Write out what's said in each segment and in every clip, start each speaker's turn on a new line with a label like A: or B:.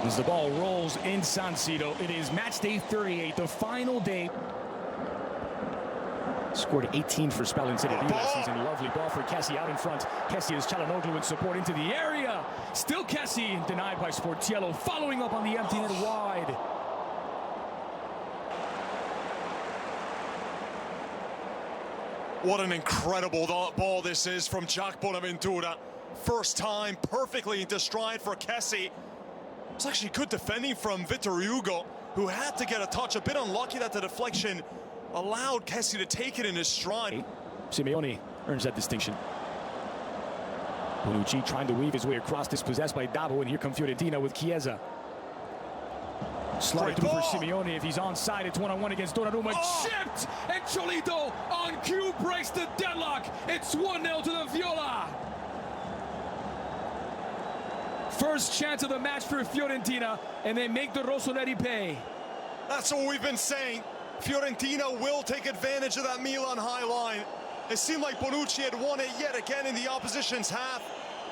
A: As the ball rolls in San Siro, it is match day 38, the final day. Scored 18 for Spal City last season. Lovely ball for Kessie out in front. Kessie is Çalhanoğlu in support into the area. Still Kessie, denied by Sportiello, following up on the empty net wide.
B: What an incredible ball this is from Jack Bonaventura. First time, perfectly into stride for Kessie. It's actually good defending from Vitor Hugo, who had to get a touch. A bit unlucky that the deflection allowed Kessie to take it in his stride.
A: Simeone earns that distinction. Bonucci trying to weave his way across, dispossessed by Dabo, and here comes Fiorentina with Chiesa. Slide through for Simeone. If he's onside, it's one-on-one against Donnarumma. Chipped! And Cholito on cue breaks the deadlock. It's 1-0 to the Viola. First chance of the match for Fiorentina, and they make the Rossoneri pay.
B: That's what we've been saying. Fiorentina will take advantage of that Milan high line. It seemed like Bonucci had won it yet again in the opposition's half,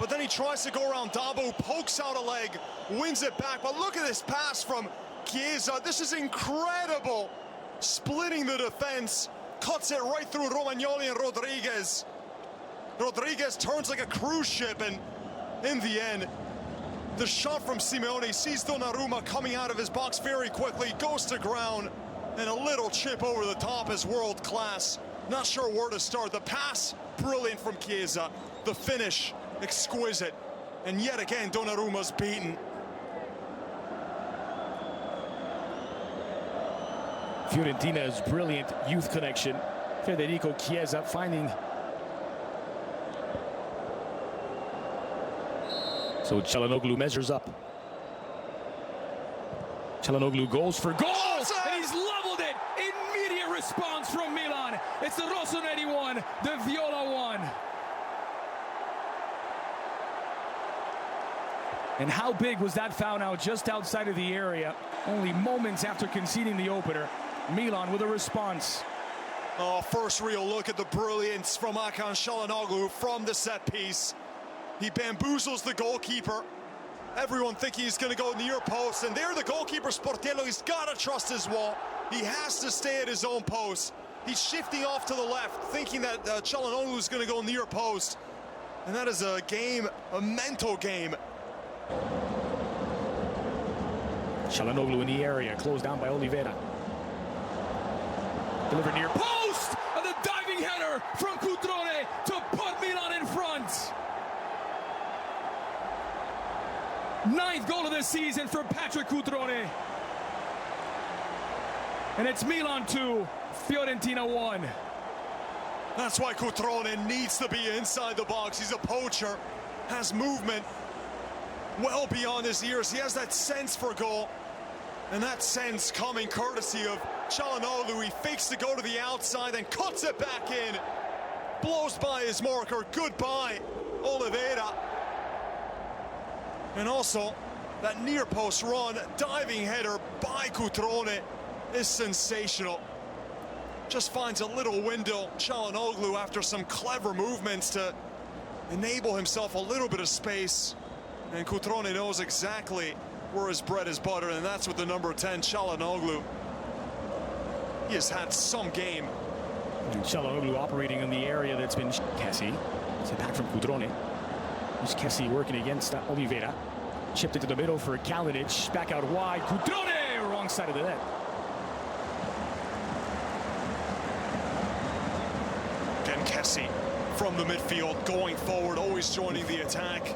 B: but then he tries to go around Dabo, pokes out a leg, wins it back. But look at this pass from Chiesa. This is incredible. Splitting the defense, cuts it right through Romagnoli and Rodriguez. Rodriguez turns like a cruise ship, and in the end, the shot from Simeone sees Donnarumma coming out of his box very quickly, goes to ground, and a little chip over the top is world class. Not sure where to start. The pass, brilliant from Chiesa. The finish, exquisite. And yet again, Donnarumma's beaten.
A: Fiorentina's brilliant youth connection. Federico Chiesa finding. So Çalhanoğlu measures up. Çalhanoğlu goes for goal, and he's leveled it. Immediate response from Milan. It's the Rossoneri 1, the Viola 1. And how big was that foul now just outside of the area? Only moments after conceding the opener. Milan with a response.
B: Oh, first real look at the brilliance from Hakan Çalhanoğlu from the set piece. He bamboozles the goalkeeper. Everyone thinking he's going to go near post, and there the goalkeeper Sportiello, he's got to trust his wall. He has to stay at his own post. He's shifting off to the left, thinking that Çalhanoğlu is going to go near post. And that is a game, a mental game.
A: Çalhanoğlu in the area, closed down by Oliveira. Delivered near post, and the diving header from Cutrone to put Milan in front. Ninth goal of the season for Patrick Cutrone. And it's Milan 2, Fiorentina 1.
B: That's why Cutrone needs to be inside the box. He's a poacher, has movement well beyond his years. He has that sense for goal. And that sense coming courtesy of Çalhanoğlu. He fakes to go to the outside and cuts it back in. Blows by his marker. Goodbye, Oliveira. And also, that near post run, diving header by Cutrone is sensational. Just finds a little window, Çalhanoğlu, after some clever movements to enable himself a little bit of space. And Cutrone knows exactly where his bread is buttered, and that's with the number 10, Çalhanoğlu. He has had some game.
A: And Çalhanoğlu operating in the area that's been Kessie. It's a back from Cutrone. Here's Kessie working against Oliveira. Chipped into the middle for Kalinic. Back out wide. Cutrone! Wrong side of the net.
B: Again, Kessie from the midfield, going forward, always joining the attack.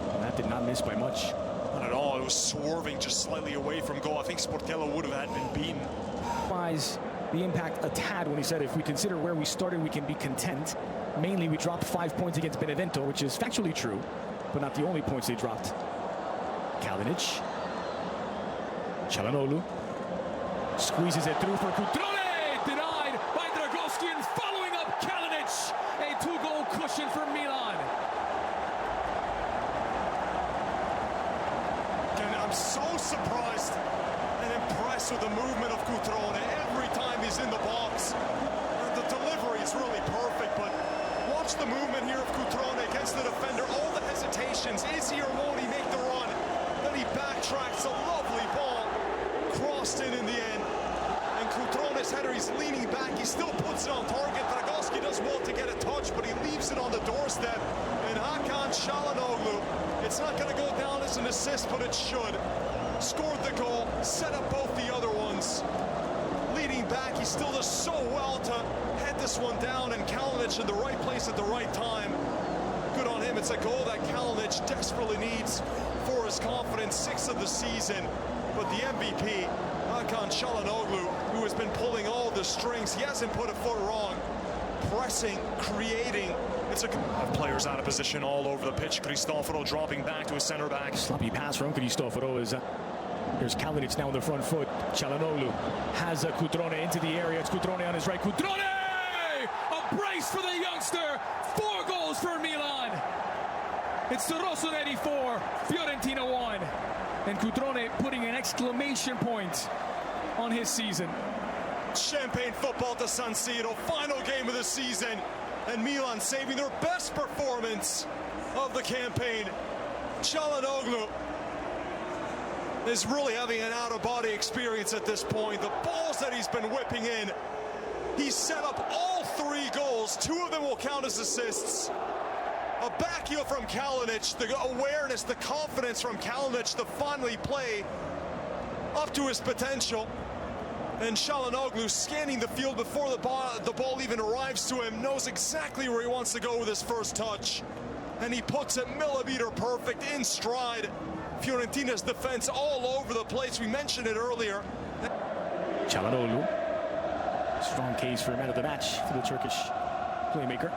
A: Well, that did not miss by much.
B: Not at all. It was swerving just slightly away from goal. I think Sportiello would have been beaten.
A: The impact a tad when he said, if we consider where we started, we can be content. Mainly, we dropped 5 points against Benevento, which is factually true, but not the only points they dropped. Kalinic. Çalhanoğlu squeezes it through for Cutrone. Denied by Dragowski, and following up Kalinic. A 2-goal cushion for Milan.
B: And I'm so surprised and impressed with the movement of Cutrone every time he's in the box. And the delivery is really perfect, but watch the movement here of Cutrone against the defender. All the hesitations. Is he or won't he make the run? he backtracks. A lovely ball crossed in the end. And Cutrone's header, he's leaning back. He still puts it on target. Dragowski does well to get a touch, but he leaves it on the doorstep. And Hakan Çalhanoğlu, it's not going to go down as an assist, but it should. Scored the goal, set up both the other ones. Leading back, he still does so well to head this one down, and Kalinic in the right place at the right time. Good on him. It's a goal that Kalinic desperately needs for his confidence, 6th of the season. But the MVP, Hakan Çalhanoğlu, who has been pulling all the strings, he hasn't put a foot wrong. Pressing, creating. It's a players out of position all over the pitch. Cristoforo dropping back to his center back.
A: Sloppy pass from Cristoforo as here's Kalinic now on the front foot. Çalhanoğlu has Cutrone into the area. It's Cutrone on his right. Cutrone! A brace for the youngster. 4 goals for Milan. It's the Rossoneri 4, Fiorentina 1. And Cutrone putting an exclamation point on his season.
B: Champagne football to San Siro, final game of the season, and Milan saving their best performance of the campaign. Çalhanoğlu is really having an out-of-body experience at this point. The balls that he's been whipping in, he's set up all 3 goals. 2 of them will count as assists. A back heel from Kalinic, the awareness, the confidence from Kalinic to finally play up to his potential. And Çalhanoğlu scanning the field before the ball even arrives to him, knows exactly where he wants to go with his first touch. And he puts it millimeter perfect in stride. Fiorentina's defense all over the place. We mentioned it earlier.
A: Çalhanoğlu, strong case for man of the match for the Turkish playmaker.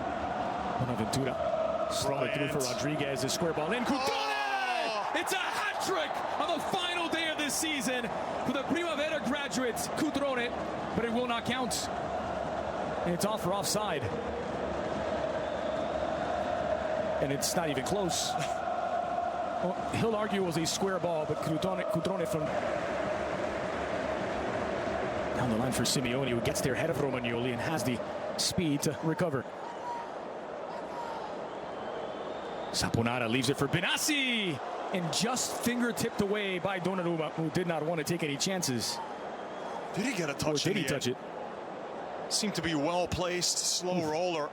A: Bonaventura, slot it through for Rodriguez, a square ball in. Cutrone! It's a hat trick on the final day of this season for the Primavera graduates, Cutrone, but it will not count. And it's off for offside. And it's not even close. Well, he'll argue it was a square ball, but Cutrone from down the line for Simeone, who gets there ahead of Romagnoli and has the speed to recover. Saponara leaves it for Benassi, and just fingertipped away by Donnarumma, who did not want to take any chances.
B: Did he get a touch?
A: Or did he touch it?
B: Seemed to be well placed, slow roller.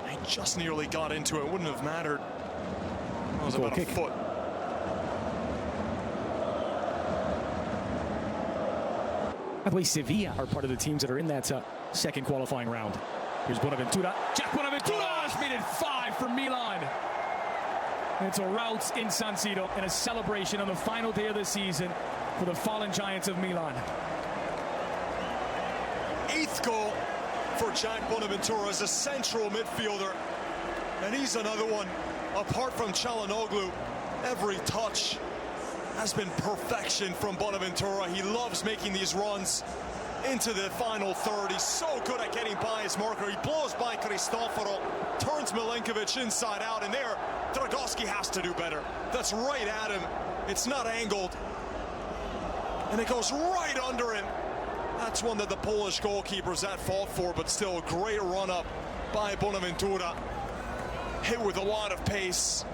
B: He just nearly got into it. Wouldn't have mattered. It was about a foot.
A: By the way, Sevilla are part of the teams that are in that second qualifying round. Here's Bonaventura. Jack Bonaventura has made it 5 for Milan. And it's a rout in San Siro and a celebration on the final day of the season for the fallen giants of Milan.
B: 8th goal for Jack Bonaventura as a central midfielder. And he's another one. Apart from Çalhanoğlu, every touch has been perfection from Bonaventura. He loves making these runs into the final third. He's so good at getting by his marker. He blows by Cristoforo, turns Milenkovic inside out, and there, Dragowski has to do better. That's right at him. It's not angled. And it goes right under him. That's one that the Polish goalkeeper's at fault for, but still a great run-up by Bonaventura. Hit with a lot of pace.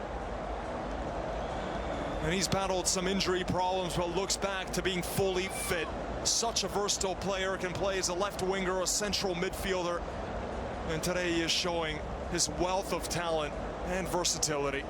B: And he's battled some injury problems, but looks back to being fully fit. Such a versatile player, can play as a left winger, a central midfielder. And today he is showing his wealth of talent and versatility.